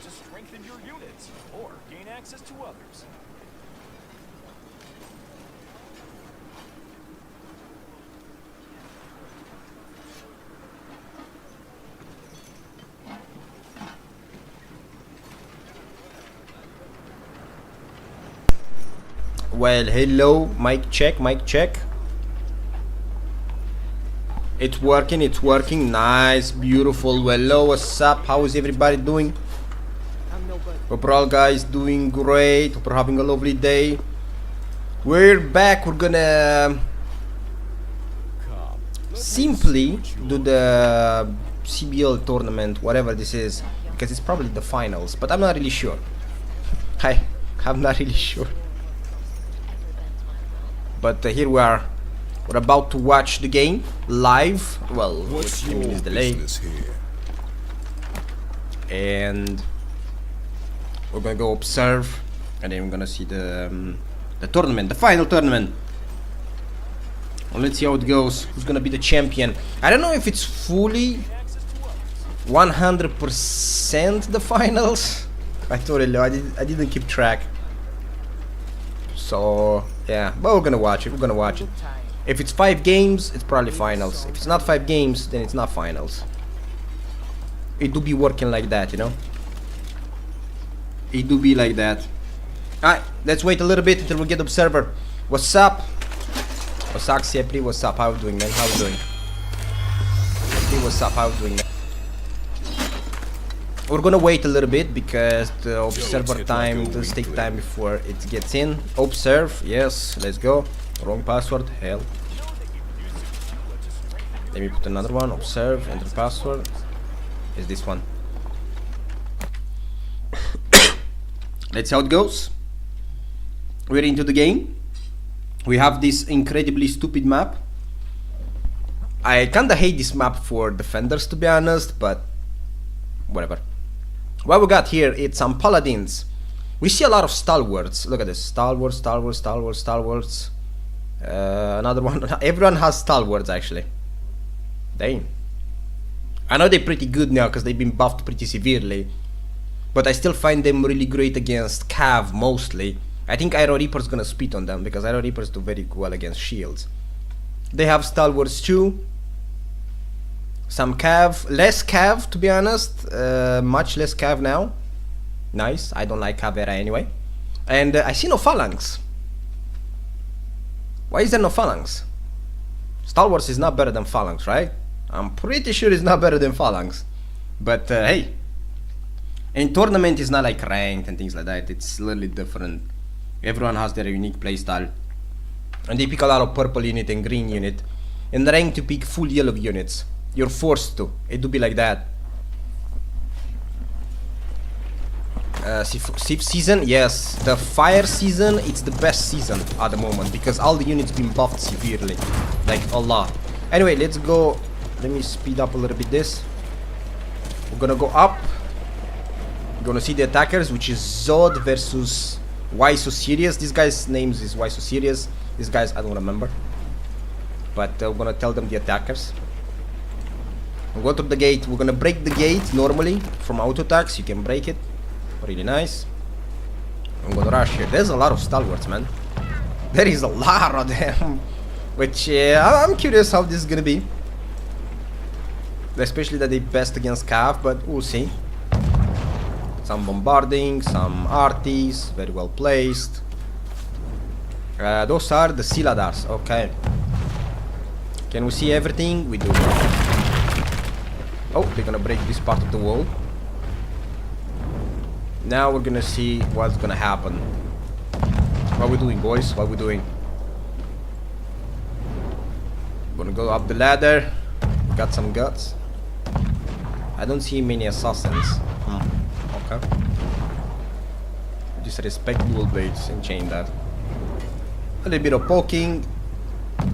to strengthen your units or gain access to others. Well, hello, mic check, mic check. It's working, nice, beautiful. Well, hello, what's up? How is everybody doing? Hope all guys doing great. Hope you're having a lovely day. We're back. We're gonna simply do the CBL tournament, whatever this is, because it's probably the finals, but I'm not really sure. I'm not really sure. But here we are. We're about to watch the game live. Well, with 3 minutes delay. And we're gonna go observe, and then we're gonna see the tournament, the final tournament. Well, let's see how it goes. Who's gonna be the champion? I don't know if it's fully 100% the finals. I totally know. I didn't keep track. So yeah, but we're gonna watch it. We're gonna watch it. If it's 5 games, it's probably finals. If it's not 5 games, then it's not finals. It do be working like that, you know. It do be like that. Alright, let's wait a little bit until we get observer. What's up? What's up, Siepri? What's up? How you doing, man? How you doing? Siepri, what's up? How you doing, man? We're gonna wait a little bit because the observer time does take time before it gets in. Observe, yes, let's go. Wrong password, hell. Let me put another one. Observe, enter password. Is this one? Let's see how it goes. We're into the game. We have this incredibly stupid map. I kinda hate this map for defenders, to be honest, but whatever. What we got here, it's some paladins. We see a lot of stalwarts. Look at this. Stalwarts, stalwarts, stalwarts, stalwarts. Another one. Everyone has stalwarts, actually. Dang. I know they're pretty good now because they've been buffed pretty severely. But I still find them really great against Cav, mostly. I think Iron Reaper's gonna spit on them because Iron Reapers do very well against shields. They have stalwarts too. Some Cav, less Cav to be honest, much less Cav now. Nice, I don't like Cav era anyway. And I see no Phalanx. Why is there no Phalanx? Stalwarts is not better than Phalanx, right? I'm pretty sure it's not better than Phalanx. But hey, in tournament it's not like ranked and things like that, it's a little different. Everyone has their unique playstyle. And they pick a lot of purple unit and green unit. In ranked you pick full yellow units. You're forced to. It do be like that. Season, yes. The fire season, it's the best season at the moment because all the units been buffed severely. Like a lot. Anyway, let's go. Let me speed up a little bit this. We're gonna go up. We're gonna see the attackers, which is Zod versus Why So Serious. This guy's name is Why So Serious. These guys I don't remember. But we're gonna tell them the attackers. We'll go to the gate. We're gonna break the gate normally from auto attacks. You can break it. Really nice. I'm gonna rush here. There's a lot of stalwarts, man. There is a lot of them. Which I'm curious how this is gonna be. Especially that they best against Cav, but we'll see. Some bombarding, some arties, very well placed. Those are the Siladars. Okay. Can we see everything? We do. Oh, they're gonna break this part of the wall. Now we're gonna see what's gonna happen. What we doing, boys? What we doing? Gonna go up the ladder. Got some guts. I don't see many assassins. Okay. Just respect dual blades and chain that. A little bit of poking.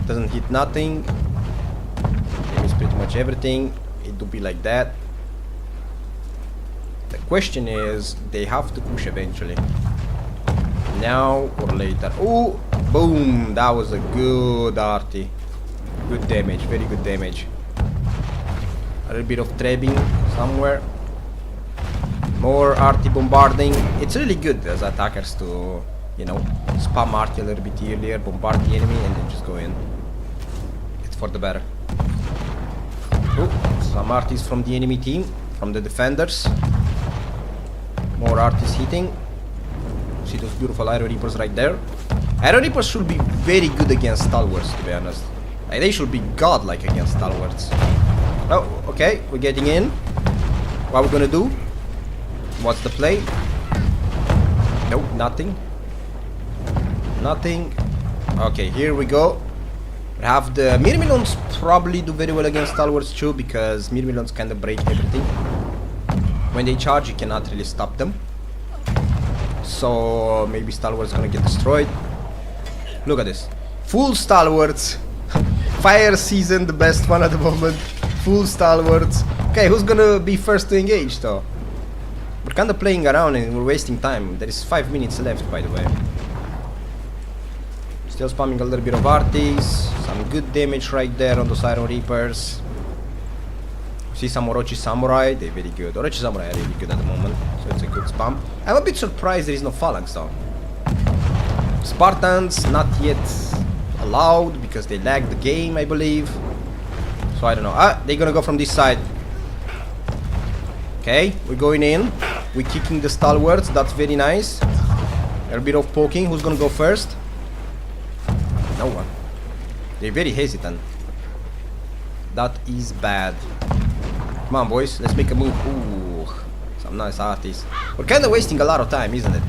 Doesn't hit nothing. It's pretty much everything. It do be like that. The question is, they have to push eventually. Now or later. Oh, boom! That was a good arty. Good damage, very good damage. A little bit of trebbing somewhere. More arty bombarding. It's really good as attackers to, you know, spam arty a little bit earlier, bombard the enemy, and then just go in. It's for the better. Ooh, some arties from the enemy team, from the defenders. More arties hitting. See those beautiful Iron Reapers right there. Iron Reapers should be very good against Stalwarts, to be honest. Like, they should be godlike against Stalwarts. Oh, okay, we're getting in. What we're gonna do? What's the play? Nope, nothing. Nothing. Okay, here we go. We have the Myrmidons probably do very well against Stalwarts too, because Myrmidons kind of break everything. When they charge, you cannot really stop them. So maybe Stalwarts gonna get destroyed. Look at this. Full Stalwarts. Fire season, the best one at the moment. Full Stalwarts. Okay, who's gonna be first to engage though? We're kind of playing around and we're wasting time. There is 5 minutes left, by the way. Still spamming a little bit of arties. Some good damage right there on those Iron Reapers. See some Orochi Samurai, they're very good. Orochi Samurai are really good at the moment, so it's a good spam. I'm a bit surprised there is no Phalanx though. Spartans, not yet allowed because they lag the game, I believe. So I don't know. Ah, they're gonna go from this side. Okay, we're going in. We're kicking the Stalwarts, that's very nice. A bit of poking, who's gonna go first? No one. They're very hesitant. That is bad. Come on, boys, let's make a move. Ooh, some nice artists. We're kind of wasting a lot of time, isn't it?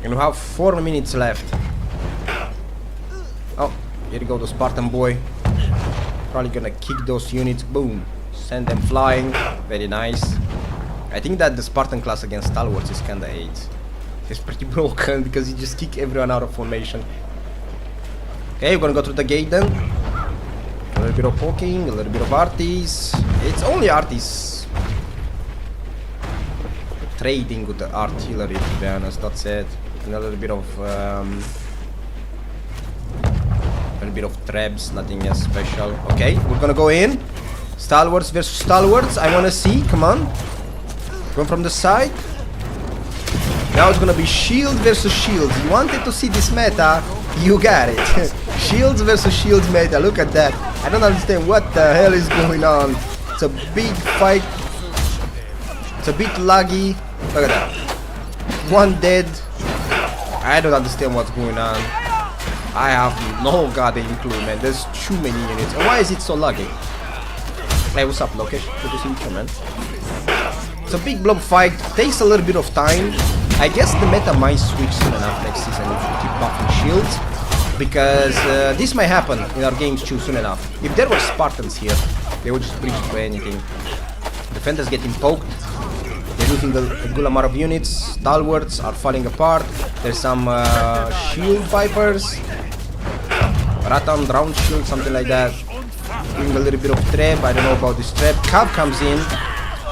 And we have 4 minutes left. Oh, here you go, the Spartan boy. Probably gonna kick those units. Boom. Send them flying. Very nice. I think that the Spartan class against Stalwarts is kinda 8. It's pretty broken because you just kick everyone out of formation. Okay, we're gonna go through the gate then. A little bit of poking, a little bit of arties. It's only arties. Trading with the artillery, to be honest, that's it. And a little bit of trebs, nothing else special. Okay, we're gonna go in. Stalwarts versus Stalwarts, I wanna see, come on. Going from the side. Now it's gonna be shield versus shields. You wanted to see this meta, you got it. Shields versus shields meta, look at that. I don't understand what the hell is going on. It's a big fight. It's a bit laggy. Look at that. One dead. I don't understand what's going on. I have no goddamn clue, man. There's too many units. And why is it so laggy? Hey, what's up, Lokesh? Good to see you, man. It's a big blob fight. Takes a little bit of time. I guess the meta might switch soon enough next season if we keep buffing shields. Because this might happen in our games too soon enough. If there were Spartans here, they would just breach for anything. Defenders getting poked. They're losing a good amount of units. Stalwarts are falling apart. There's some shield vipers. Ratan, round shield, something like that. Doing a little bit of trap. I don't know about this trap. Cav comes in.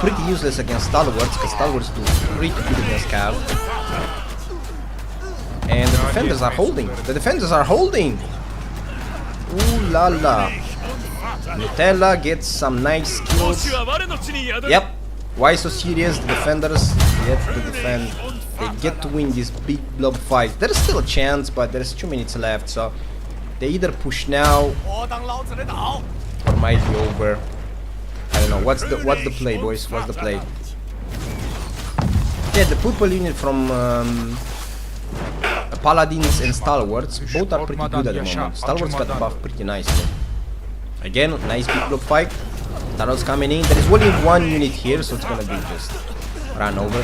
Pretty useless against Stalwarts, because Stalwarts do pretty good against Cav. And the defenders are holding. The defenders are holding. Ooh la la. Nutella gets some nice kills. Yep. Why so serious? The defenders get to defend. They get to win this big blob fight. There's still a chance, but there's 2 minutes left, so they either push now or might be over. I don't know. What's the play, boys? What's the play? Yeah, the purple unit from Paladins and Stalwarts both are pretty good at the moment. Stalwarts got buffed pretty nicely. Again, nice big blob fight. Stalwarts coming in. There is only 1 unit here, so it's gonna be just run over.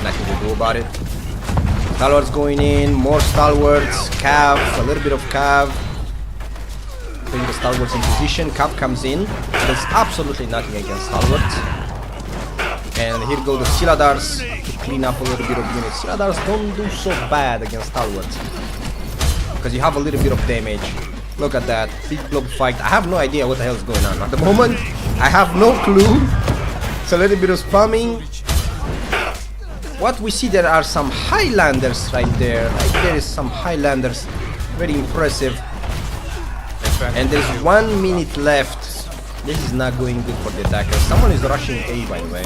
Nothing to do about it. Stalwarts going in. More Stalwarts. Cav. A little bit of Cav. Putting the Stalwarts in position. Cav comes in. There's absolutely nothing against Stalwarts. And here go the Siladars to clean up a little bit of units. Siladars don't do so bad against Stalwarts, because you have a little bit of damage. Look at that. Big blob fight. I have no idea what the hell is going on. At the moment, I have no clue. It's a little bit of spamming. What we see, there are some Highlanders right there. Like there is some Highlanders. Very impressive. And there's 1 minute left. This is not going good for the attackers. Someone is rushing A, by the way.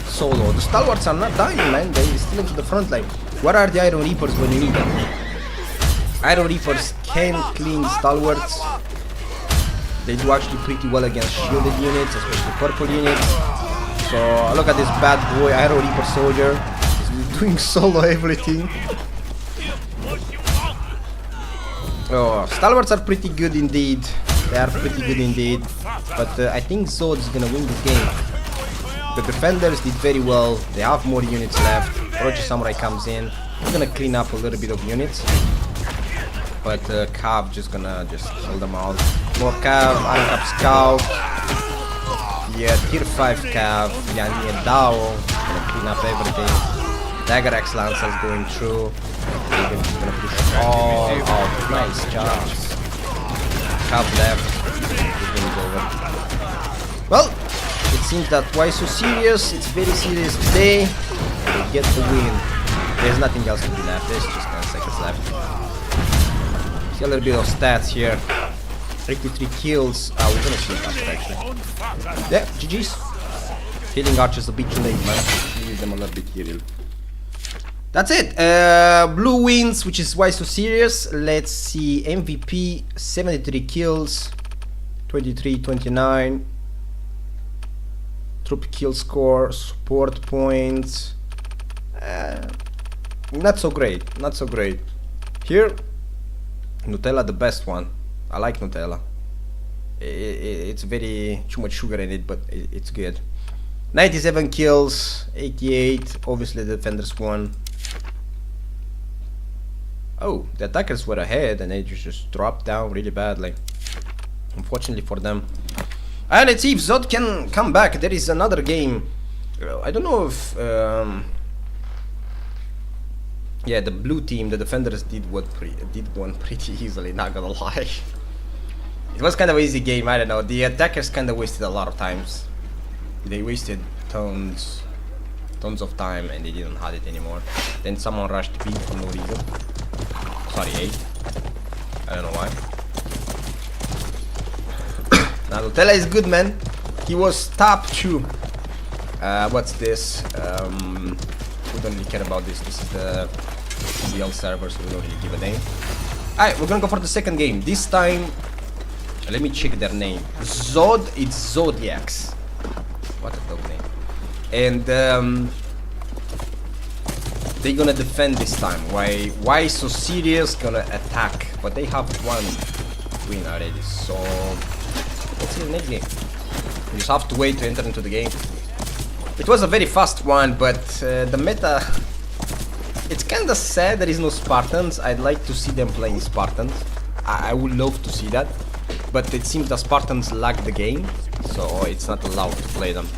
Solo. The stalwarts are not dying, man. They're still into the front line. Where are the Iron Reapers when you need them? Iron Reapers can clean stalwarts. They do actually pretty well against shielded units, especially purple units. So look at this bad boy, Iron Reaper soldier. He's doing solo everything. Oh, stalwarts are pretty good indeed. They are pretty good indeed. But I think Zod is gonna win this game. The defenders did very well. They have more units left. Orochi Samurai comes in. He's gonna clean up a little bit of units. But Cav just gonna kill them all. More Cav, Iron Cap Scout. Yeah, tier 5 Cav. Yani and Dao. Gonna clean up everything. Dagger Axe Lancers going through. Raven is gonna push all out. Nice job. Cav left. The game's over. Well, it seems that why so serious? It's very serious today. They get the win. There's nothing else to be left. There's just 10 seconds left. See a little bit of stats here. 33 kills. We're gonna see it after actually. Yeah, GG's. Healing archers a bit too late, man. Use them a little bit here. That's it. Blue wins, which is why so serious. Let's see. MVP 73 kills, 23-29. Troop kill score, support points. Not so great. Not so great. Here. Nutella the best one. I like Nutella. It's very too much sugar in it, but it's good. 97 kills, 88. Obviously the defenders won. Oh, the attackers were ahead and they just dropped down really badly. Unfortunately for them. And let's see if Zod can come back. There is another game. I don't know if yeah, the blue team, the defenders did one pretty easily, not gonna lie. It was kind of an easy game, I don't know. The attackers kind of wasted a lot of times. They wasted tons of time and they didn't have it anymore. Then someone rushed B for no reason. Sorry, A. I don't know why. Now Nutella is good, man. He was top 2. What's this? We don't really care about this. This is the CBL server, so we don't really give a damn. Alright, we're gonna go for the second game. This time, let me check their name. Zod, it's Zodiacs. What a dog name. And they're gonna defend this time. Why so serious? Gonna attack, but they have one win already. So let's see the next game. You just have to wait to enter into the game. It was a very fast one, but the meta, it's kinda sad there is no Spartans. I'd like to see them playing Spartans. I would love to see that, but it seems the Spartans lag the game, so it's not allowed to play them.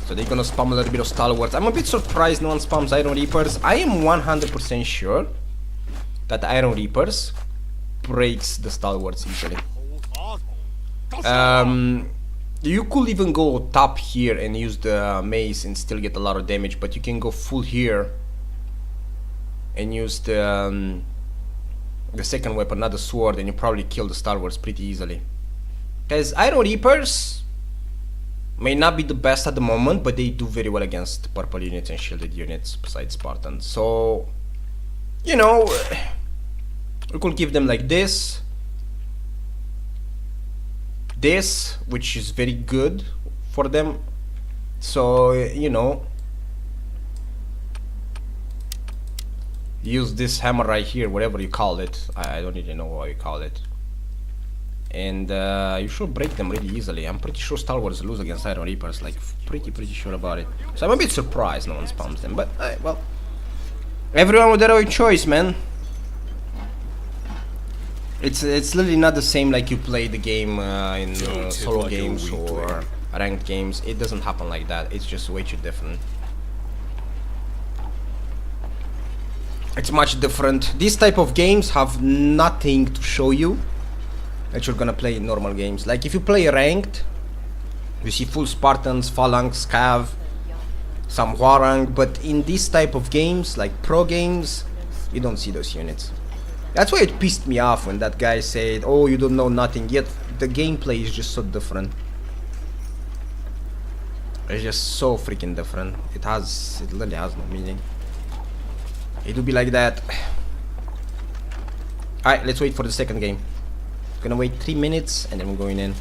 So they're gonna spam a little bit of stalwarts. I'm a bit surprised no one spams Iron Reapers. I am 100% sure that Iron Reapers breaks the stalwarts easily. You could even go top here and use the mace and still get a lot of damage, but you can go full here and use the second weapon, not the sword, and you probably kill the stalwarts pretty easily. Because Iron Reapers may not be the best at the moment, but they do very well against purple units and shielded units besides Spartans. So, you know, we could give them like this, which is very good for them. So, you know, use this hammer right here, whatever you call it. I don't even know what you call it. And you should break them really easily. I'm pretty sure stalwarts lose against Iron Reapers, like pretty sure about it. So I'm a bit surprised no one spams them, but well, everyone with their own choice, man. It's literally not the same like you play the game in solo games or ranked games. It doesn't happen like that. It's just way too different. It's much different. These type of games have nothing to show you that you're gonna play in normal games. Like if you play ranked, you see full Spartans, Phalanx, Cav, some Hwarang, but in this type of games, like pro games, you don't see those units. That's why it pissed me off when that guy said, oh, you don't know nothing yet. the gameplay is just so different. It's just so freaking different. It literally has no meaning. It would be like that. Alright, let's wait for the second game. Gonna wait 3 minutes and then we're going in.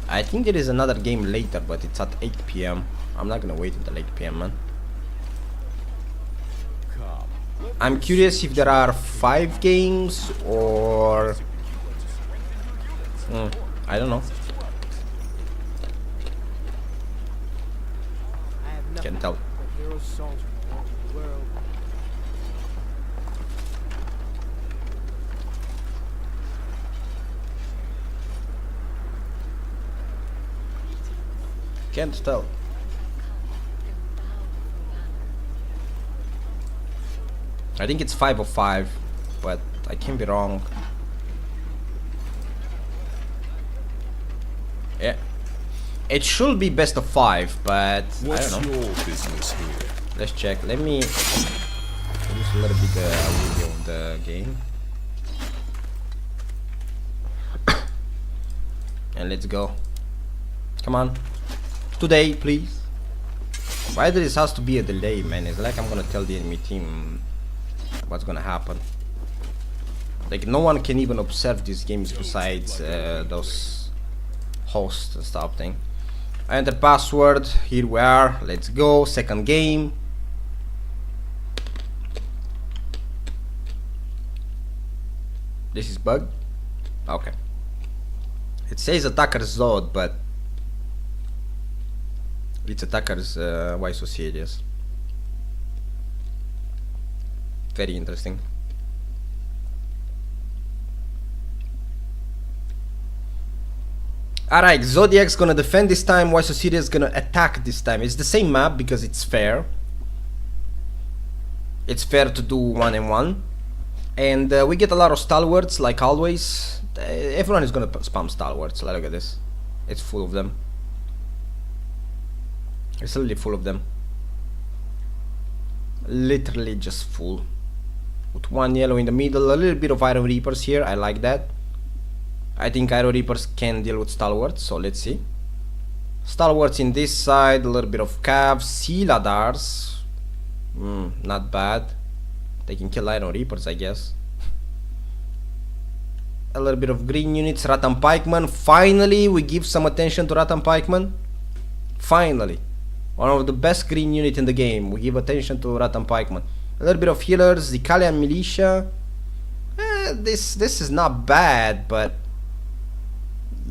I think there is another game later, but it's at 8 p.m. I'm not gonna wait until 8 p.m. man. I'm curious if there are 5 games or I don't know. Can't tell. Can't tell. I think it's 5 of 5, but I can be wrong. Yeah. It should be best of 5, but What's I don't know. your business here? Let's check. Let me use a little bit video of the game. And let's go. Come on. Today, please. Why does this has to be a delay, man? It's like I'm gonna tell the enemy team what's gonna happen. Like, no one can even observe these games besides those hosts and stuff thing. I enter password. Here we are. Let's go. Second game. This is bug. Okay. It says attackers Zod, but it's attackers. Why so serious? Very interesting. Alright, Zodiac's gonna defend this time, Why So Serious gonna attack this time. It's the same map because it's fair. It's fair to do 1-on-1. And we get a lot of stalwarts, like always. Everyone is gonna spam stalwarts. Look at this. It's full of them. It's literally full of them. Literally just full. With 1 yellow in the middle, a little bit of Iron Reapers here, I like that. I think Iron Reapers can deal with stalwarts, so let's see. Stalwarts in this side, a little bit of Cavs, Sealadars. Not bad. They can kill Iron Reapers, I guess. A little bit of green units, Rattan Pikeman. Finally, we give some attention to Rattan Pikeman. Finally. One of the best green unit in the game. We give attention to Rattan Pikeman. A little bit of healers, the Kalian Militia. This is not bad, but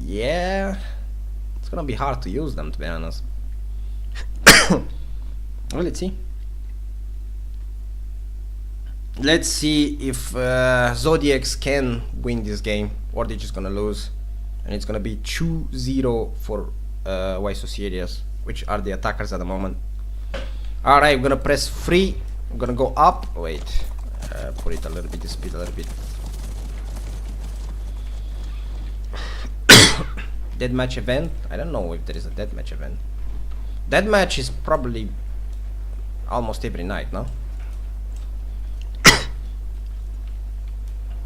yeah, it's gonna be hard to use them, to be honest. Well, let's see. Let's see if Zodiacs can win this game, or they're just gonna lose. And it's gonna be 2-0 for Why So Serious, which are the attackers at the moment. Alright, I'm gonna press free. I'm gonna go up. Wait, put it a little bit, the speed a little bit. Deathmatch event. I don't know if there is a deathmatch event. Deathmatch is probably almost every night, no?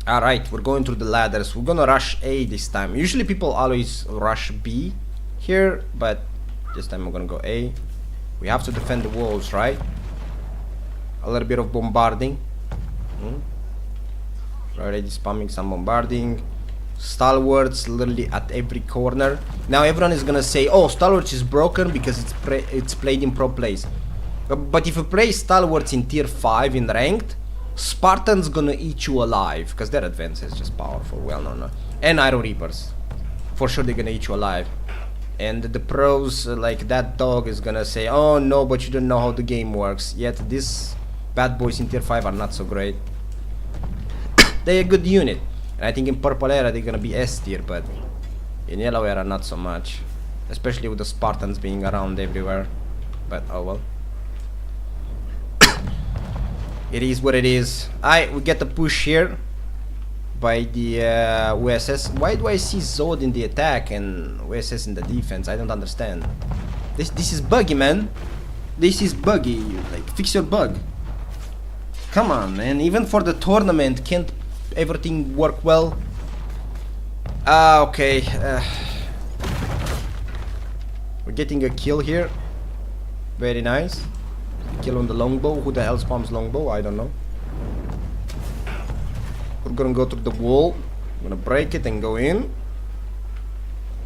Alright, we're going through the ladders. We're gonna rush A this time. Usually people always rush B here, but this time we're gonna go A. We have to defend the walls, right? A little bit of bombarding. Already spamming some bombarding. Stalwarts literally at every corner. Now everyone is gonna say, oh, Stalwarts is broken because it's played in pro plays. But if you play Stalwarts in tier 5 in ranked, Spartan's gonna eat you alive because their advance is just powerful, well known. And Iron Reapers, for sure they're gonna eat you alive. And the pros like that dog is gonna say, oh no, but you don't know how the game works. Yet these bad boys in tier 5 are not so great. They're a good unit. And I think in purple era they're gonna be S tier, but in yellow era not so much. Especially with the Spartans being around everywhere. But oh well. It is what it is. We get the push here by the USS. Why do I see Zod in the attack and USS in the defense? I don't understand. This is buggy, man. This is buggy. Like, fix your bug. Come on, man. Even for the tournament, can't everything work well? Okay. We're getting a kill here. Very nice. Kill on the longbow. Who the hell spams longbow? I don't know. We're gonna go through the wall. I'm gonna break it and go in.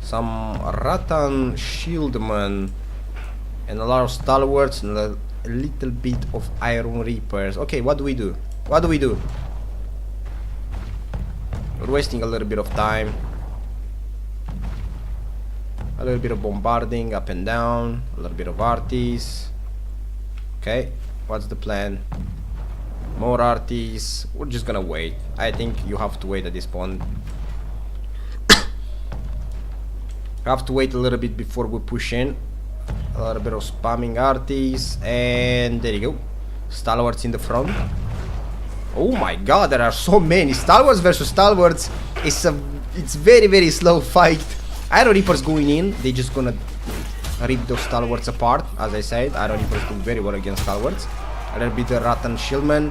Some Rattan Shieldman and a lot of stalwarts and a little bit of Iron Reapers. Okay, what do we do? What do we do? We're wasting a little bit of time. A little bit of bombarding up and down. A little bit of arties. Okay, what's the plan? More arties. We're just gonna wait. I think you have to wait at this point. You have to wait a little bit before we push in. A little bit of spamming arties. And there you go. Stalwarts in the front. Oh my god, there are so many. Stalwarts versus stalwarts. It's very slow fight. Iron Reapers going in. They just gonna rip those stalwarts apart. As I said, Iron Reapers do very well against stalwarts. A little bit of Rattan Shieldman.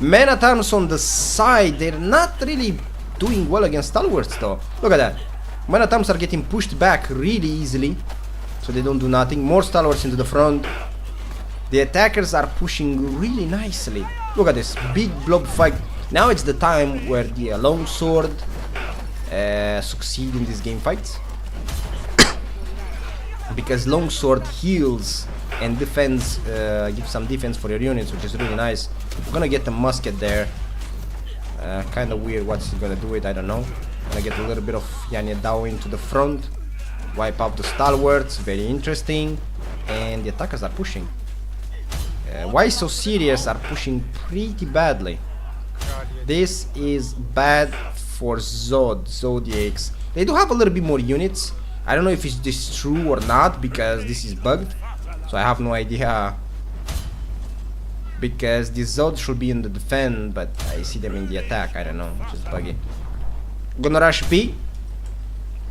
Men at Arms on the side. They're not really doing well against stalwarts though. Look at that. Men at Arms are getting pushed back really easily. So they don't do nothing. More stalwarts into the front. The attackers are pushing really nicely. Look at this big blob fight. Now it's the time where the longsword succeed in these game fights. Because longsword heals and defends, gives some defense for your units, which is really nice. We're gonna get the musket there. Kind of weird what's he gonna do it, I don't know. Gonna get a little bit of Yanya Dao into the front. Wipe out the stalwarts, very interesting. And the attackers are pushing. Why So Serious are pushing pretty badly. This is bad for Zodiacs. They do have a little bit more units. I don't know if it's this true or not because this is bugged. So I have no idea. Because the Zod should be in the defend, but I see them in the attack. I don't know, which is buggy. Gonna rush B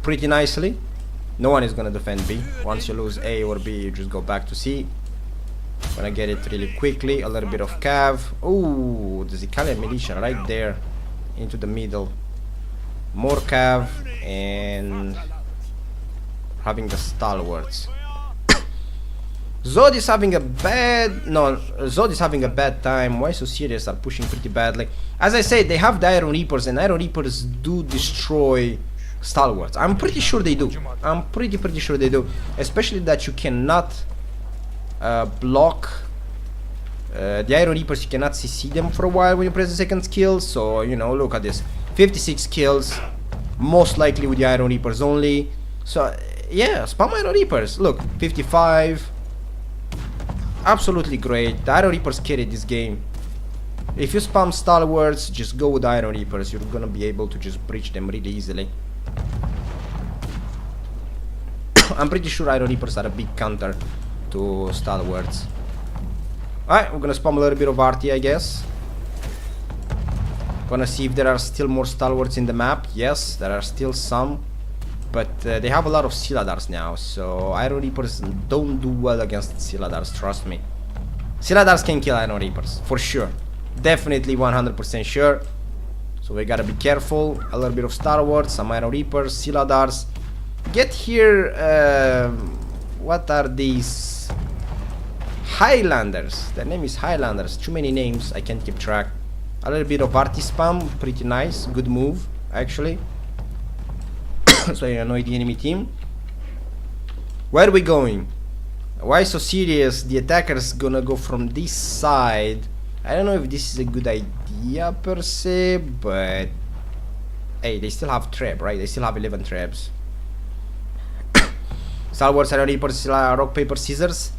pretty nicely. No one is gonna defend B. Once you lose A or B, you just go back to C. Gonna get it really quickly. A little bit of cav. Oh, the Zicalian militia right there into the middle. More cav and having the stalwarts. Zod is having a bad time. Why So Serious are pushing pretty badly. As I said, they have the Iron Reapers, and Iron Reapers do destroy stalwarts. I'm pretty sure they do. I'm pretty sure they do. Especially that you cannot block the Iron Reapers. You cannot CC them for a while when you press the second skill. So, you know, look at this. 56 kills. Most likely with the Iron Reapers only. So, yeah, spam Iron Reapers. Look, 55. Absolutely great. The Iron Reapers carried this game. If you spam stalwarts, just go with the Iron Reapers. You're gonna be able to just breach them really easily. I'm pretty sure Iron Reapers are a big counter to stalwarts. Alright, we're gonna spam a little bit of RT, I guess. Gonna see if there are still more stalwarts in the map. Yes, there are still some. But they have a lot of Siladars now, so Iron Reapers don't do well against Siladars, trust me. Siladars can kill Iron Reapers, for sure. Definitely 100% sure. So we gotta be careful. A little bit of stalwarts, some Iron Reapers, Siladars. Get here, what are these? Highlanders. Their name is Highlanders. Too many names, I can't keep track. A little bit of RT spam, pretty nice. Good move, actually. So I annoy the enemy team. Where are we going? Why So Serious? The attackers gonna go from this side. I don't know if this is a good idea per se, but hey, they still have trap, right? They still have 11 traps. Stalwarts, Iron Reapers, rock, paper, scissors.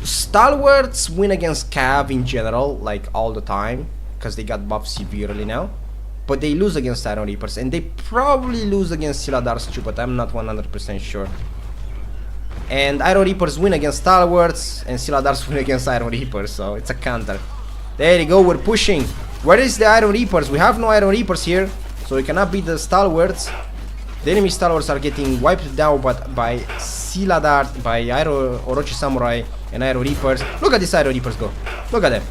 Stalwarts win against Cav in general, like all the time, because they got buffed severely now. But they lose against Iron Reapers, and they probably lose against Siladars too, but I'm not 100% sure. And Iron Reapers win against Stalwarts, and Siladars win against Iron Reapers, so it's a counter. There you go, we're pushing. Where is the Iron Reapers? We have no Iron Reapers here, so we cannot beat the Stalwarts. The enemy Stalwarts are getting wiped down by Siladar, by Orochi Samurai and Iron Reapers. Look at these Iron Reapers go. Look at them.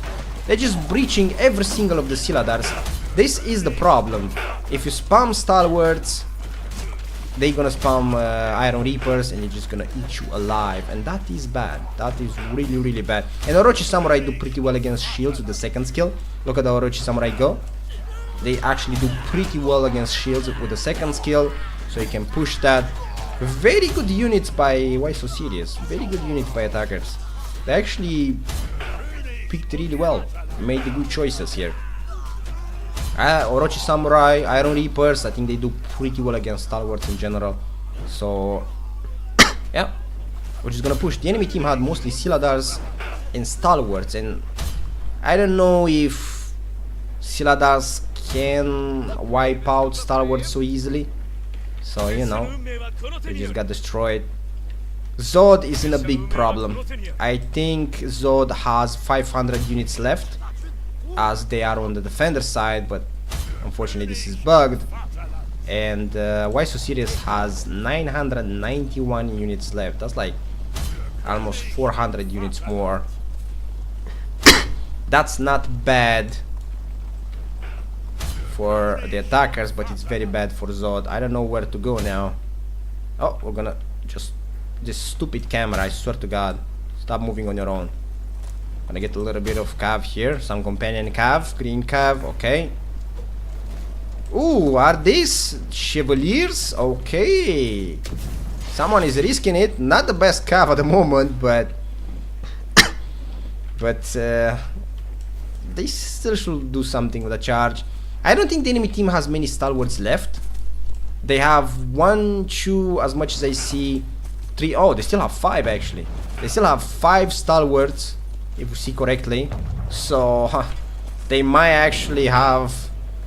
They're just breaching every single of the Siladars. This is the problem. If you spam Stalwarts, they gonna spam Iron Reapers and they're just gonna eat you alive, and that is bad. That is really, really bad. And Orochi Samurai do pretty well against shields with the second skill. Look at the Orochi Samurai go. They actually do pretty well against shields with the second skill, so you can push that. Very good units by Why So Serious. Very good units by attackers. They actually picked really well. Made the good choices here. Orochi Samurai, Iron Reapers, I think they do pretty well against stalwarts in general. So, yeah, we're just gonna push. The enemy team had mostly Siladars and stalwarts, and I don't know if Siladars can wipe out stalwarts so easily. So, you know, they just got destroyed. Zod is in a big problem. I think Zod has 500 units left, as they are on the defender side, but unfortunately this is bugged. And Why So Serious has 991 units left. That's like almost 400 units more. That's not bad for the attackers, but it's very bad for Zod. I don't know where to go now. Oh, we're gonna just... This stupid camera, I swear to God. Stop moving on your own. Gonna get a little bit of cav here. Some companion cav, green cav, okay. Ooh, are these chevaliers? Okay. Someone is risking it. Not the best cav at the moment, but... they still should do something with the charge. I don't think the enemy team has many stalwarts left. They have 1, 2, as much as I see, 3. Oh, they still have 5 actually. They still have 5 stalwarts, if we see correctly. So they might actually have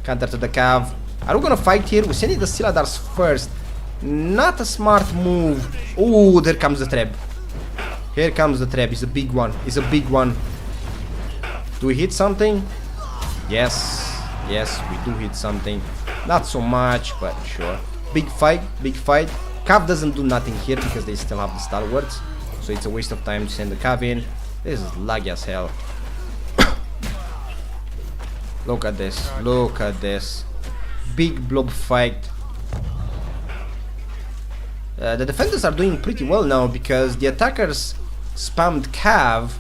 counter to the cav. Are we gonna fight here? We're sending the Siladars first. Not a smart move. Oh, there comes the trap. Here comes the trap. It's a big one. It's a big one. Do we hit something? Yes. Yes, we do hit something. Not so much, but sure. Big fight. Big fight. Cav doesn't do nothing here because they still have the stalwarts. So it's a waste of time to send the cav in. This is laggy as hell. Look at this. Look at this. Big blob fight. The defenders are doing pretty well now because the attackers spammed cav,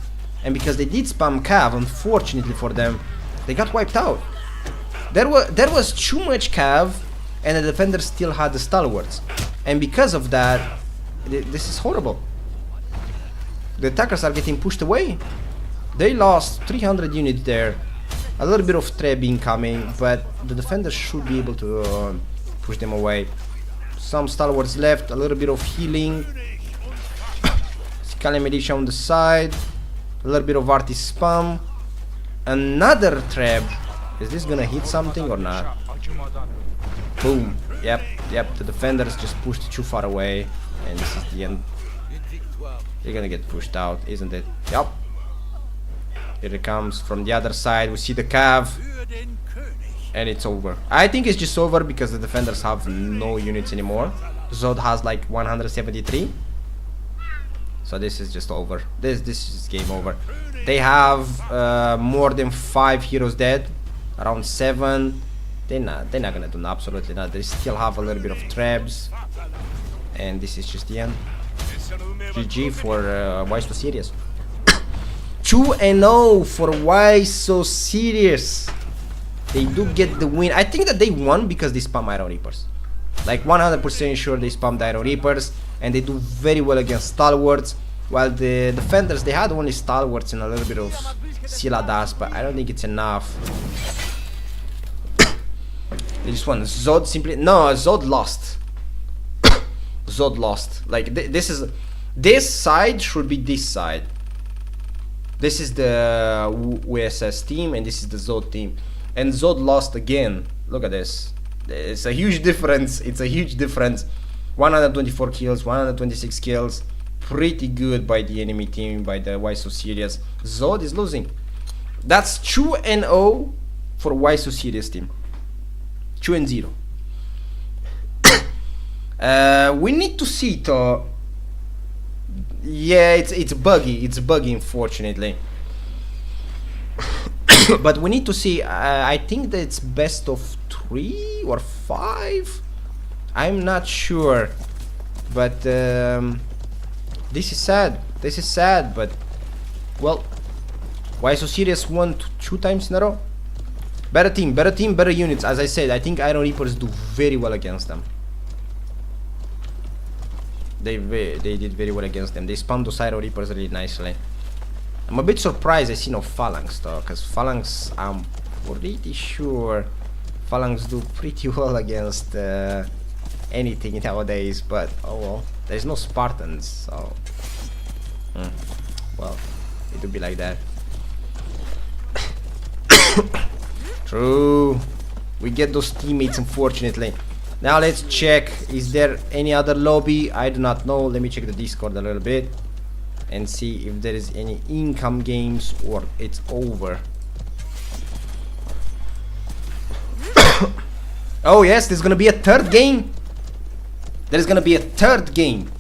and because they did spam cav, unfortunately for them, they got wiped out. There was too much cav, and the defenders still had the stalwarts, and because of that, this is horrible. The attackers are getting pushed away. They lost 300 units there. A little bit of trap incoming, but the defenders should be able to push them away. Some stalwarts left, a little bit of healing. Scala Militia on the side. A little bit of arty spam. Another trap. Is this gonna hit something or not? Boom. Yep, the defenders just pushed too far away. And this is the end. You're gonna get pushed out, isn't it? Yep. Here it comes from the other side. We see the cav. And it's over. I think it's just over because the defenders have no units anymore. Zod has like 173. So this is just over. This is game over. They have more than 5 heroes dead. Around 7. They're not gonna do absolutely nothing. They still have a little bit of traps. And this is just the end. GG for Why So Serious. 2-0 for Why So Serious. They do get the win. I think that they won because they spam Iron Reapers. Like 100% sure they spammed Iron Reapers, and they do very well against stalwarts. While the defenders, they had only stalwarts and a little bit of Siladars, but I don't think it's enough. They just won. Zod simply... No, Zod lost. Zod lost. Like, this side should be this side. This is the WSS team, and this is the Zod team. And Zod lost again. Look at this. It's a huge difference. It's a huge difference. 124 kills, 126 kills. Pretty good by the enemy team, by the Why So Serious. Zod is losing. That's 2-0 for Why So Serious team. 2-0. We need to see it. Yeah, it's buggy. It's buggy, unfortunately. But we need to see. I think that it's best of 3 or 5. I'm not sure, but this is sad. This is sad, but well, why so serious? Won 2 times in a row. Better team, better units. As I said, I think Iron Reapers do very well against them. They did very well against them. They spammed those Iron Reapers really nicely. I'm a bit surprised I see no Phalanx though, because Phalanx, I'm pretty sure Phalanx do pretty well against anything nowadays, but oh well. There's no Spartans, so well, it would be like that. True, we get those teammates unfortunately. Now let's check, is there any other lobby? I do not know. Let me check the Discord a little bit and see if there is any income games or it's over. Oh yes, there's gonna be a 3rd game. There's gonna be a 3rd game.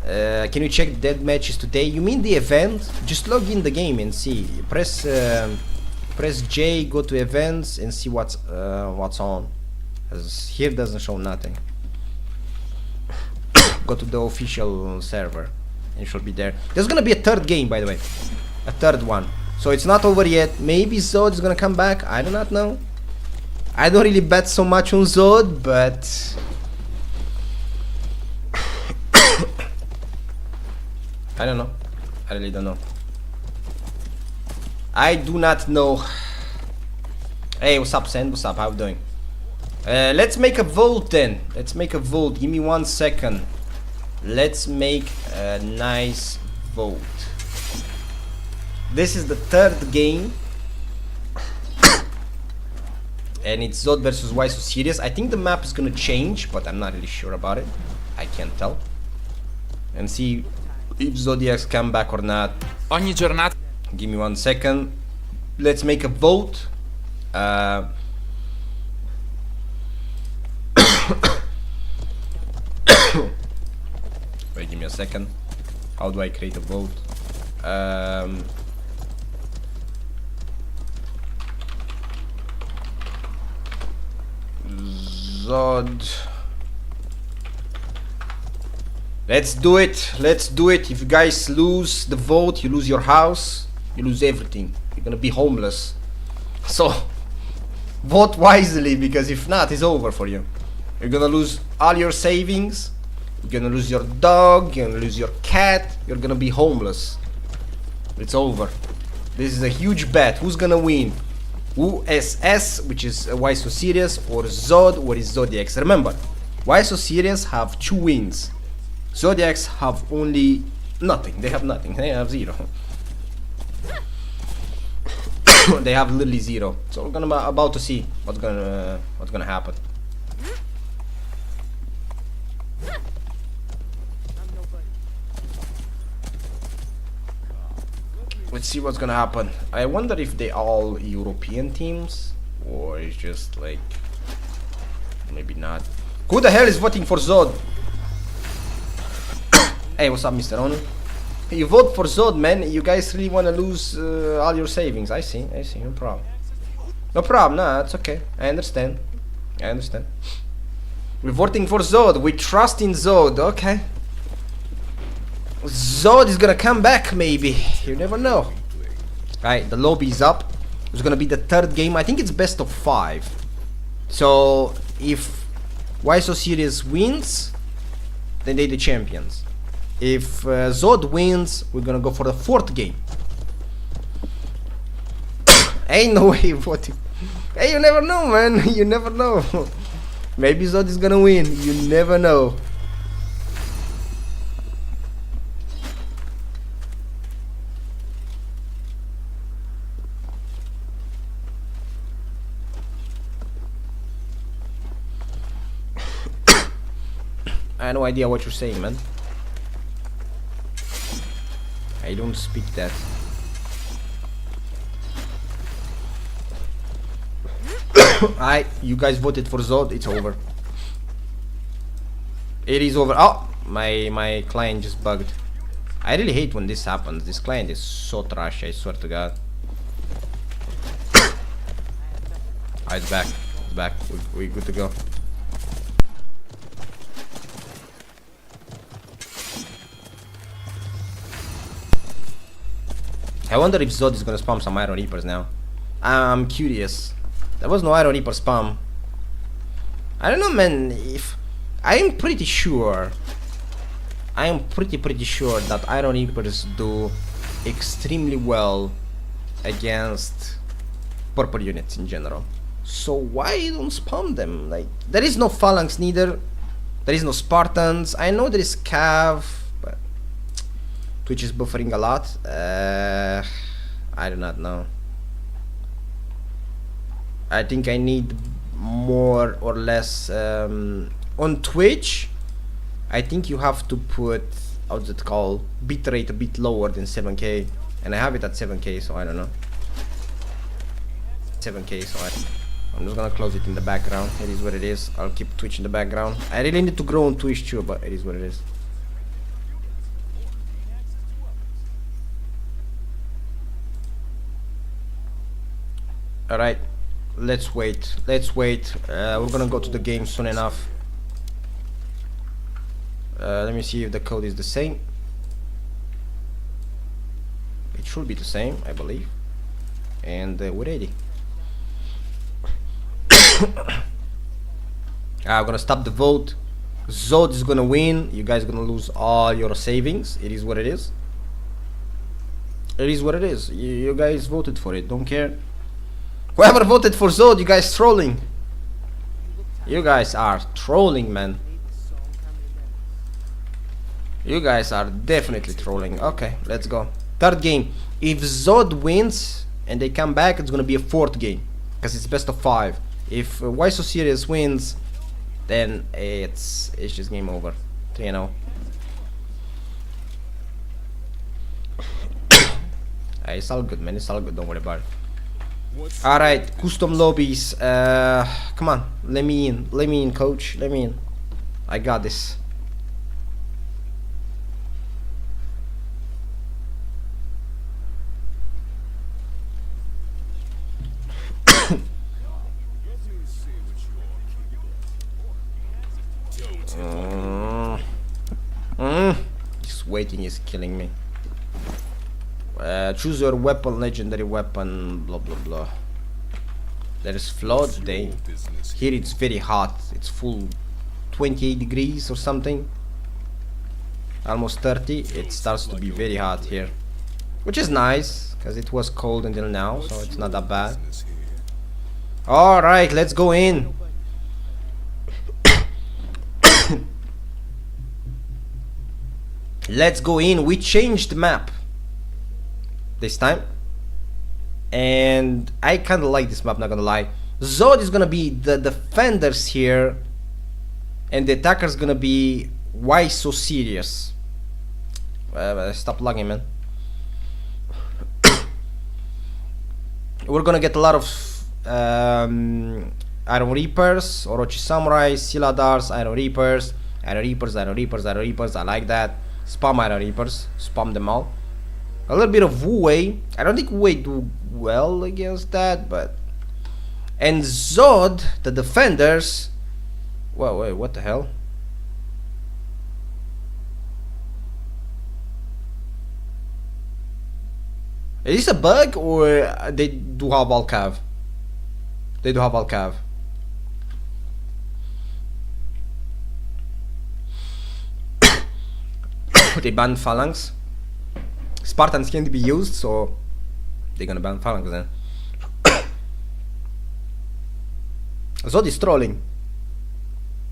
Can you check dead matches today? You mean the event? Just log in the game and see. Press J, go to events and see what's on. As here doesn't show nothing. Go to the official server and it should be there. There's gonna be a 3rd game, by the way. A 3rd one. So it's not over yet. Maybe Zod is gonna come back. I do not know. I don't really bet so much on Zod, but I don't know. I really don't know. I do not know. Hey, what's up, Sand? What's up? How you doing? Let's make a vote then. Let's make a vote. Give me 1 second. Let's make a nice vote. This is the 3rd game. And it's Zod versus Why So Serious. I think the map is gonna change, but I'm not really sure about it. I can't tell. And see if Zodiacs come back or not. Ogni giornata. Give me 1 second. Let's make a vote. Wait, give me a second. How do I create a vote? Zod. Let's do it. Let's do it. If you guys lose the vote, you lose your house, you lose everything. You're gonna be homeless. So vote wisely, because if not, it's over for you. You're gonna lose all your savings. You're gonna lose your dog. You're gonna lose your cat. You're gonna be homeless. It's over. This is a huge bet. Who's gonna win? USS, which is Why So Serious, or Zod, or is Zodiacs? Remember, Why So Serious have 2 wins. Zodiacs have only nothing. They have nothing. They have 0. They have literally 0. So we're gonna about to see what's gonna happen. Let's see what's gonna happen. I wonder if they all European teams, or it's just like maybe not. Who the hell is voting for Zod? Hey, what's up, Mr. Onu? You vote for Zod, man. You guys really wanna lose all your savings. I see, no problem. No problem, nah, it's okay. I understand. We're voting for Zod. We trust in Zod, okay. Zod is gonna come back, maybe. You never know. Alright, the lobby is up. It's gonna be the 3rd game. I think it's best of 5. So, if Why So Serious wins, then they're the champions. If Zod wins, we're gonna go for the 4th game. Ain't no way voting. Hey, you never know, man. You never know. Maybe Zod is gonna win. You never know. I have no idea what you're saying, man. I don't speak that. Alright, you guys voted for Zod, it's over. It is over. Oh, my client just bugged. I really hate when this happens. This client is so trash, I swear to God. Alright, it's back. It's back. We're good to go. I wonder if Zod is gonna spam some Iron Reapers now. I'm curious. There was no Iron Reaper spam. I don't know, man. If I'm pretty sure that Iron Reapers do extremely well against purple units in general. So why don't spam them? Like, there is no Phalanx neither. There is no Spartans. I know there is Cav, but Twitch is buffering a lot. I do not know. I think I need more or less on Twitch. I think you have to put, how's it called, bitrate a bit lower than 7K, and I have it at 7K, so I don't know. 7K, so I'm just gonna close it in the background. It is what it is. I'll keep Twitch in the background. I really need to grow on Twitch too, but it is what it is. Alright, let's wait. We're gonna go to the game soon enough. Let me see if the code is the same. It should be the same, I believe. And we're ready. I'm gonna stop the vote. Zod is gonna win. You guys are gonna lose all your savings. It is what it is. It is what it is. You guys voted for it. Don't care. Whoever voted for Zod, you guys trolling. You guys are trolling, man. You guys are definitely trolling. Okay, let's go. Third game. If Zod wins and they come back, it's gonna be a fourth game, because it's best of 5. If Why So Serious wins, then it's just game over. 3-0. It's all good, man. It's all good. Don't worry about it. Alright, custom lobbies. Come on, let me in. Let me in, coach. Let me in. I got this. Just waiting is killing me. Choose your weapon, legendary weapon, blah blah blah. There is flood day. Here it's very hot. It's full 28 degrees or something. Almost 30. It starts to be very hot here, which is nice because it was cold until now, so it's not that bad. Alright, let's go in. Let's go in. We changed the map this time, and I kind of like this map, not gonna lie. Zod is gonna be the defenders here, and the attacker is gonna be Why So Serious. Stop lagging, man. We're gonna get a lot of Iron Reapers, Orochi Samurai, Siladars, Iron Reapers, Iron Reapers, Iron Reapers, Iron Reapers. I like that. Spam Iron Reapers, spam them all. A little bit of Wu Wei. I don't think Wu Wei do well against that, but... And Zod, the defenders... Whoa, wait, what the hell? Is this a bug, or they do have all cav? They do have all cav. They banned Phalanx. Spartans can't be used, so they're gonna ban Phalanx then. Zod is trolling.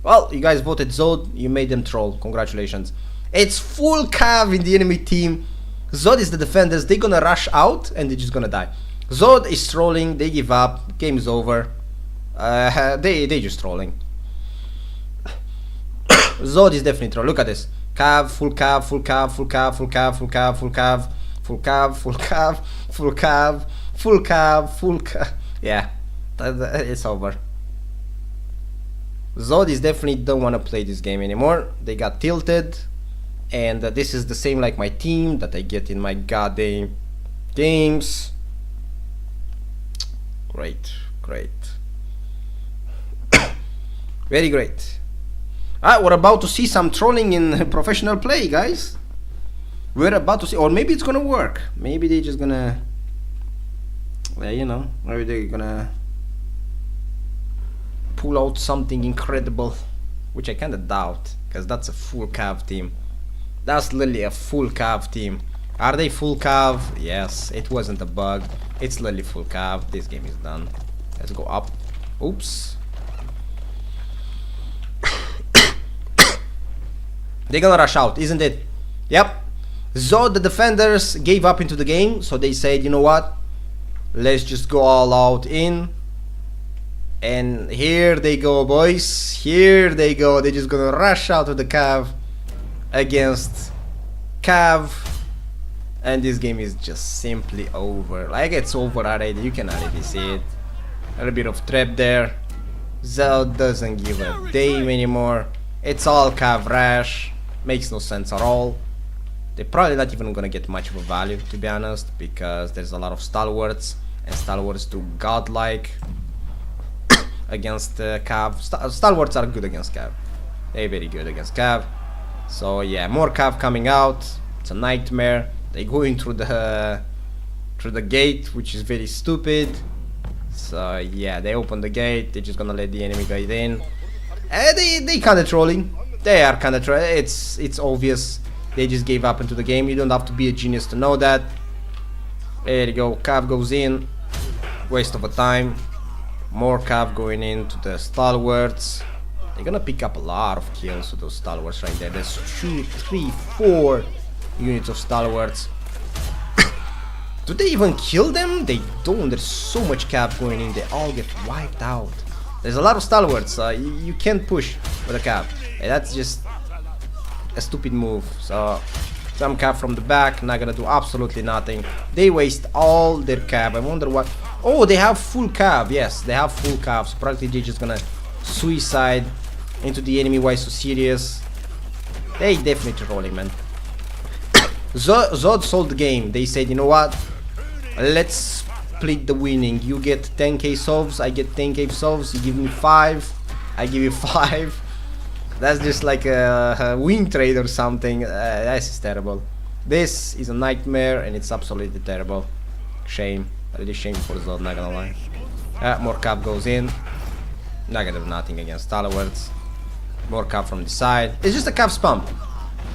Well, you guys voted Zod, you made them troll. Congratulations. It's full cav in the enemy team. Zod is the defenders. They're gonna rush out and they're just gonna die. Zod is trolling. They give up. Game's over. They just trolling. Zod is definitely trolling. Look at this. Cav, full cav, full cav, full cav, full cav, full cav, full cav, full cav, full cav, full cav, full cav, full cav. Yeah, it's over. Zod is definitely don't want to play this game anymore. They got tilted, and this is the same like my team that I get in my goddamn games. Great, great. Very great. We're about to see some trolling in professional play, guys. We're about to see, or maybe it's gonna work. Maybe they're just gonna, you know, maybe they're gonna pull out something incredible, which I kinda doubt, because that's a full Cav team. That's literally a full Cav team. Are they full Cav? Yes, it wasn't a bug. It's literally full Cav. This game is done. Let's go up. Oops. They're gonna rush out, isn't it? Yep. So the defenders gave up into the game, so they said, you know what? Let's just go all out in. And here they go, boys. Here they go. They're just gonna rush out of the Cav against Cav. And this game is just simply over. Like, it's over already. You can already see it. A little bit of trap there. Zod doesn't give a damn anymore. It's all Cav Rash. Makes no sense at all. They're probably not even gonna get much of a value, to be honest, because there's a lot of stalwarts, and stalwarts do godlike against Cav. Stalwarts are good against Cav. They're very good against Cav. So yeah, more Cav coming out. It's a nightmare. They going through the gate, which is very stupid. So yeah, they open the gate. They're just gonna let the enemy get in. They kind of trolling. They are kind of trolling. It's obvious. They just gave up into the game. You don't have to be a genius to know that. There you go. Cav goes in. Waste of a time. More Cav going into the stalwarts. They're gonna pick up a lot of kills with those stalwarts right there. There's 2, 3, 4 units of stalwarts. Do they even kill them? They don't. There's so much Cav going in. They all get wiped out. There's a lot of stalwarts. You can't push with a Cav. And that's just a stupid move. So some Cav from the back, not gonna do absolutely nothing. They waste all their Cav. I wonder what. Oh, they have full Cav. Yes, they have full Cav. So practically they're just gonna suicide into the enemy. Why so serious? They definitely trolling, man. Zod sold the game. They said, you know what? Let's split the winning. You get 10k solves, I get 10k solves. You give me 5, I give you 5. That's just like a win trade or something. That's just terrible. This is a nightmare and it's absolutely terrible. Shame. Really shame for Zod, not gonna lie. More Cav goes in. Not gonna do nothing against stalwarts. More Cav from the side. It's just a Cav spam.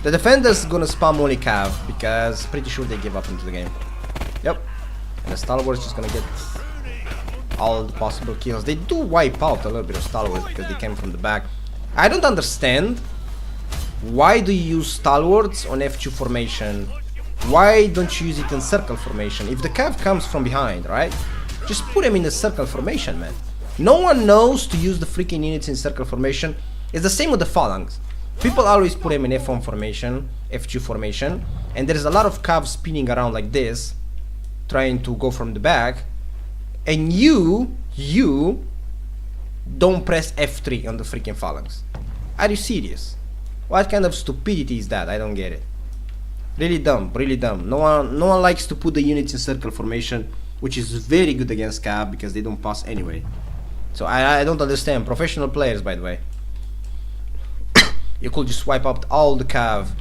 The defender's gonna spam only Cav because pretty sure they give up into the game. Yep. And the stalwart's just gonna get all the possible kills. They do wipe out a little bit of stalwarts because they came from the back. I don't understand. Why do you use stalwarts on F2 formation? Why don't you use it in circle formation? If the Cav comes from behind, right? Just put him in the circle formation, man. No one knows to use the freaking units in circle formation. It's the same with the phalanx. People always put him in F1 formation, F2 formation, and there's a lot of Cav spinning around like this, trying to go from the back, and you don't press F3 on the freaking phalanx. Are you serious? What kind of stupidity is that? I don't get it. Really dumb, really dumb. No one likes to put the units in circle formation, which is very good against Cav because they don't pass anyway. So I don't understand. Professional players, by the way. You could just wipe out all the Cav.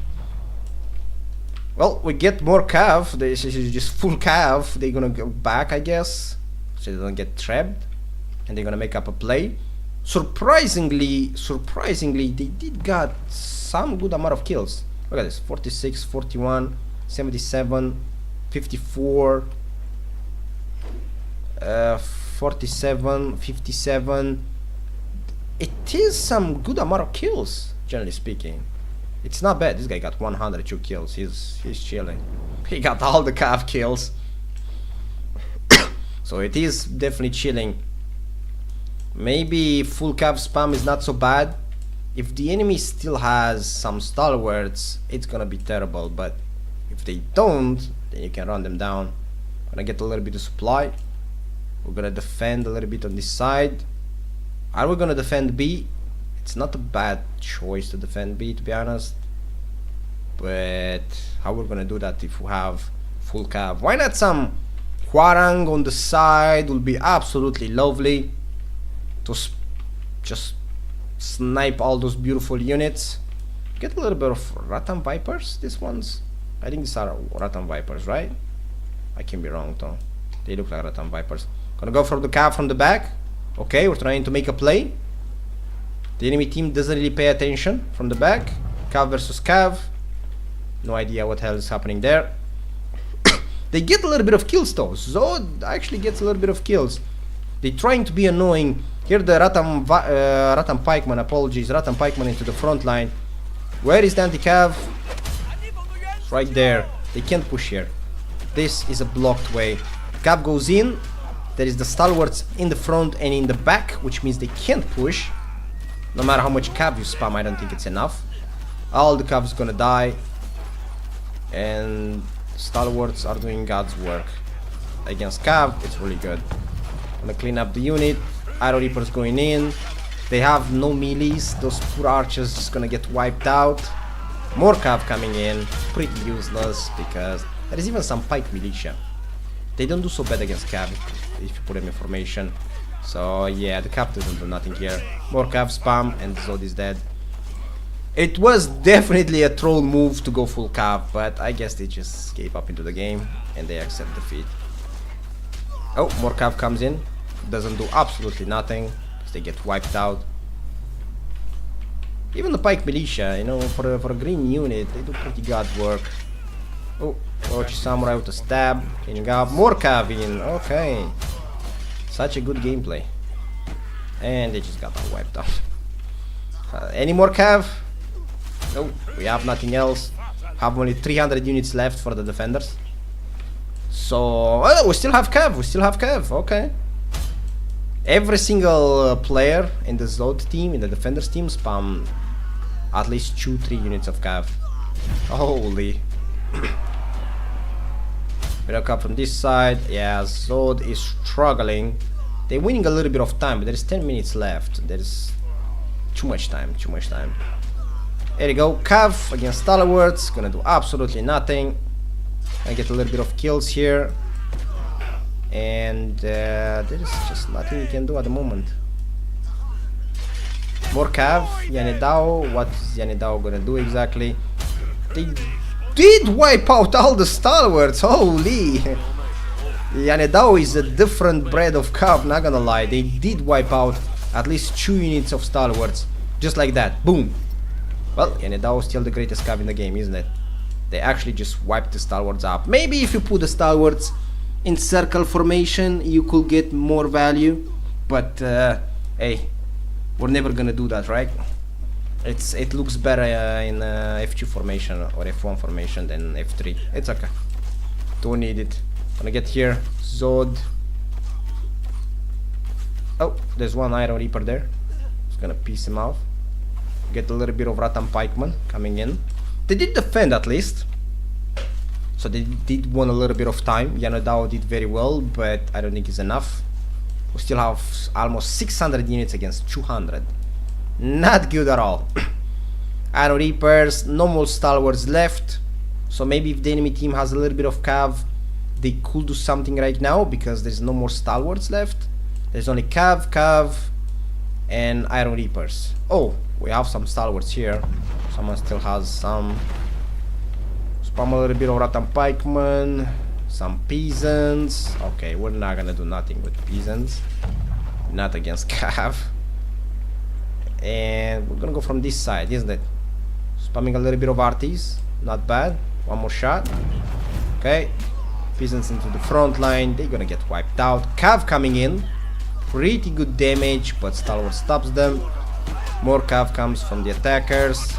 Well, we get more Cav. This is just full Cav. They're gonna go back, I guess, so they don't get trapped, and they're gonna make up a play. Surprisingly, they did got some good amount of kills. Look at this: 46, 41, 77, 54, 47, 57. It is some good amount of kills. Generally speaking, it's not bad. This guy got 102 kills. He's chilling. He got all the Cav kills. So it is definitely chilling. Maybe full Cav spam is not so bad. If the enemy still has some stalwarts, it's gonna be terrible. But if they don't, then you can run them down. Gonna get a little bit of supply. We're gonna defend a little bit on this side. Are we gonna defend B? It's not a bad choice to defend B, to be honest. But how we're gonna do that if we have full Cav? Why not some Hwarang on the side? Will be absolutely lovely to just snipe all those beautiful units. Get a little bit of Rattan Vipers. This one's I think these are Rattan Vipers, right? I can be wrong though. They look like Rattan Vipers. Gonna go for the Cav from the back. Okay, we're trying to make a play. The enemy team doesn't really pay attention from the back. Cav versus Cav. No idea what hell is happening there. They get a little bit of kills though. Zod actually gets a little bit of kills. They're trying to be annoying. Here the Rattan Pikeman, apologies, Rattan Pikeman into the front line. Where is the anti-Cav? It's right there. They can't push here. This is a blocked way. Cav goes in. There is the stalwarts in the front and in the back, which means they can't push. No matter how much Cav you spam, I don't think it's enough. All the Cavs gonna die. And stalwarts are doing God's work. Against Cav, it's really good. Gonna clean up the unit. Arrow Reapers going in. They have no melees. Those poor archers just gonna get wiped out. More Cav coming in. Pretty useless because there is even some Pike militia. They don't do so bad against Cav if you put them in formation. So yeah, the Cav doesn't do nothing here. More Cav spam and Zod is dead. It was definitely a troll move to go full Cav, but I guess they just gave up into the game and they accept defeat. Oh, more Cav comes in. Doesn't do absolutely nothing because they get wiped out. Even the Pike militia, you know, for a green unit, they do pretty god work. Oh, Orochi Samurai with a stab. Cleaning up. More Cav in. Okay. Such a good gameplay. And they just got all wiped out. Any more Cav? No, we have nothing else. Have only 300 units left for the defenders. So, oh, we still have Cav. We still have Cav. Okay. Every single player in the Zod team, in the defenders team, spam at least 2-3 units of Cav. Holy. We'll come from this side. Yeah, Zod is struggling. They're winning a little bit of time, but there's 10 minutes left. There's too much time, too much time. There you go. Cav against stalwarts. Gonna do absolutely nothing. I get a little bit of kills here. And there is just nothing you can do at the moment. More Cav. Yanedao. What is Yanedao gonna do exactly? They did wipe out all the stalwarts. Holy. Yanedao is a different breed of Cav, not gonna lie. They did wipe out at least 2 units of stalwarts. Just like that. Boom. Well, Yanedao is still the greatest Cav in the game, isn't it? They actually just wiped the stalwarts up. Maybe if you put the stalwarts in circle formation, you could get more value. But, hey, we're never gonna do that, right? It looks better in F2 formation or F1 formation than F3. It's okay. Don't need it. Gonna get here. Zod. Oh, there's one Iron Reaper there. Just gonna piece him off. Get a little bit of Rattan Pikeman coming in. They did defend at least. So they did win a little bit of time. Yanedao did very well, but I don't think it's enough. We still have almost 600 units against 200. Not good at all. Iron Reapers, no more stalwarts left. So maybe if the enemy team has a little bit of Cav, they could do something right now because there's no more stalwarts left. There's only Cav, and Iron Reapers. Oh, we have some stalwarts here. Someone still has some. Spam a little bit of Rattan Pikeman. Some peasants. Okay, we're not gonna do nothing with peasants. Not against Cav. And we're gonna go from this side, isn't it? Spamming a little bit of arties. Not bad. One more shot. Okay. Peasants into the front line. They're gonna get wiped out. Cav coming in. Pretty good damage, but Stalwart stops them. More Cav comes from the attackers.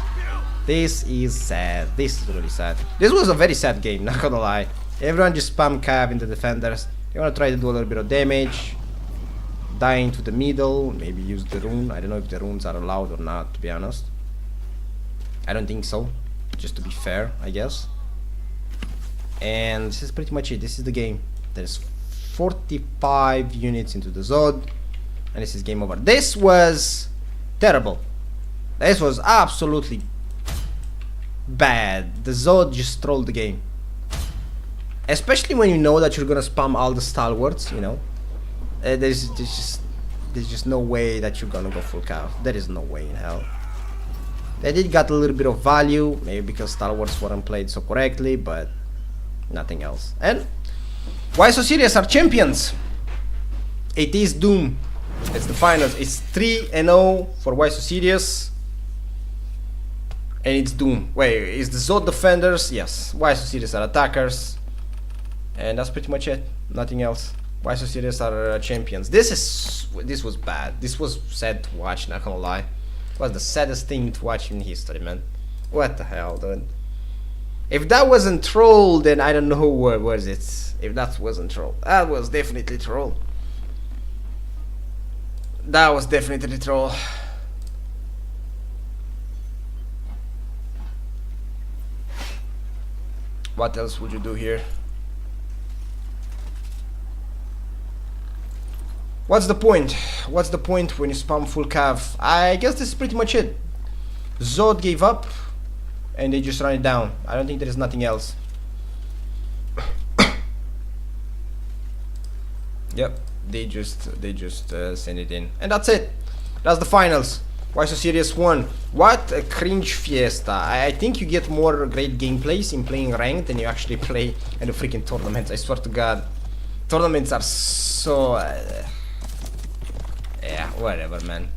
This is sad. This is really sad. This was a very sad game, not gonna lie. Everyone just spam Cav into defenders. They wanna try to do a little bit of damage. Die into the middle. Maybe use the rune. I don't know if the runes are allowed or not, to be honest. I don't think so. Just to be fair, I guess. And this is pretty much it. This is the game. There's 45 units into the Zod. And this is game over. This was terrible. This was absolutely bad. The Zod just trolled the game. Especially when you know that you're gonna spam all the stalwarts, you know. There's just no way that you're gonna go full Cav. There is no way in hell. They did got a little bit of value, maybe because Star Wars weren't played so correctly, but nothing else. And Why So Serious are champions. It is Doom. It's the finals. It's 3-0 for Why So Serious. And it's Doom. Wait, is the Zod defenders? Yes. Why So Serious are attackers. And that's pretty much it. Nothing else. Why So Serious are champions. This was bad. This was sad to watch, not gonna lie. It was the saddest thing to watch in history, man. What the hell, dude? If that wasn't troll, then I don't know what was it. If that wasn't troll. That was definitely troll. That was definitely troll. What else would you do here? What's the point? What's the point when you spam full cav? I guess this is pretty much it. Zod gave up and they just run it down. I don't think there is nothing else. Yep, they just send it in. And that's it. That's the finals. Why So Serious won. What a cringe fiesta. I think you get more great gameplays in playing ranked than you actually play in the freaking tournaments. I swear to God. Tournaments are so... yeah, whatever, man.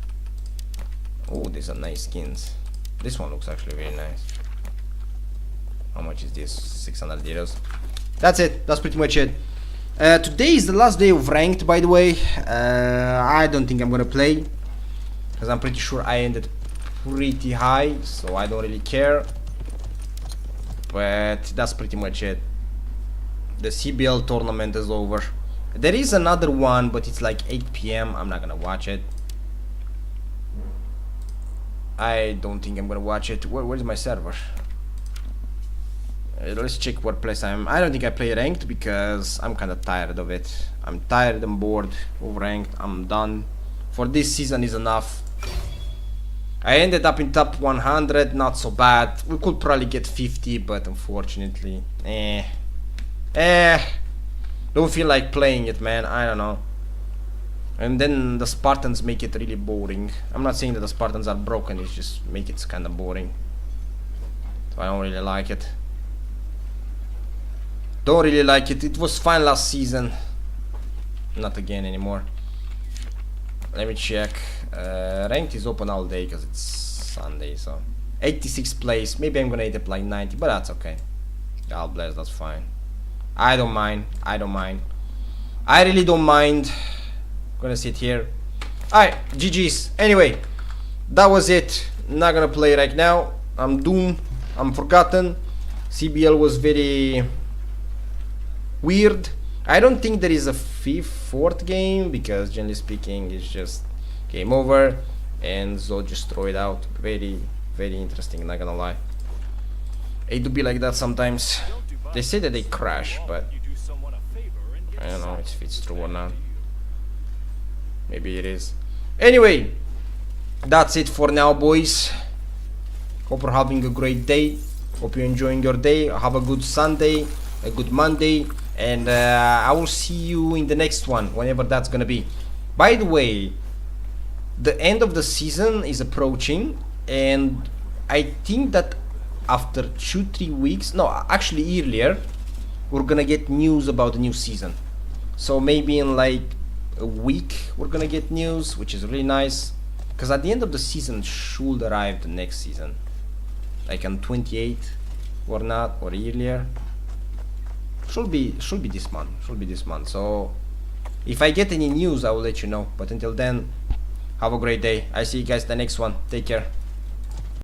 Oh, these are nice skins. This one looks actually very nice. How much is this? 600 euros. That's it. That's pretty much it. Today is the last day of ranked, by the way. I don't think I'm gonna play, because I'm pretty sure I ended pretty high, so I don't really care. But that's pretty much it. The CBL tournament is over. There is another one, but it's like 8 PM. I'm not gonna watch it. I don't think I'm gonna watch it. Where's my server? Let's check what place I'm. I don't think I play ranked because I'm kind of tired of it. I'm tired and bored of ranked. I'm done. For this season is enough. I ended up in top 100, not so bad. We could probably get 50, but unfortunately, don't feel like playing it, man. I don't know. And then the Spartans make it really boring. I'm not saying that the Spartans are broken, it's just make it kind of boring. So I don't really like it. Don't really like it. It was fine last season. Not again anymore. Let me check. Ranked is open all day because it's Sunday, so 86th place. Maybe I'm gonna end up like 90, but that's okay. God bless, that's fine. I don't mind. I don't mind. I really don't mind. Gonna sit here. Alright, GG's. Anyway, that was it. Not gonna play right now. I'm doomed. I'm forgotten. CBL was very weird. I don't think there is a fourth game, because generally speaking it's just game over and Zod just throw it out. Very, very interesting, not gonna lie. It do be like that sometimes. They say that they crash, but I don't know if it's true or not. Maybe it is. Anyway, that's it for now, boys. Hope you're having a great day. Hope you're enjoying your day. Have a good Sunday, a good Monday, and I will see you in the next one, whenever that's gonna be. By the way, the end of the season is approaching, and I think that after 2-3 weeks, no, actually earlier, we're gonna get news about the new season. So maybe in like a week we're gonna get news, which is really nice, because at the end of the season should arrive the next season, like on 28th or not, or earlier. Should be this month. So if I get any news I will let you know, but until then, have a great day. I see you guys in the next one. Take care.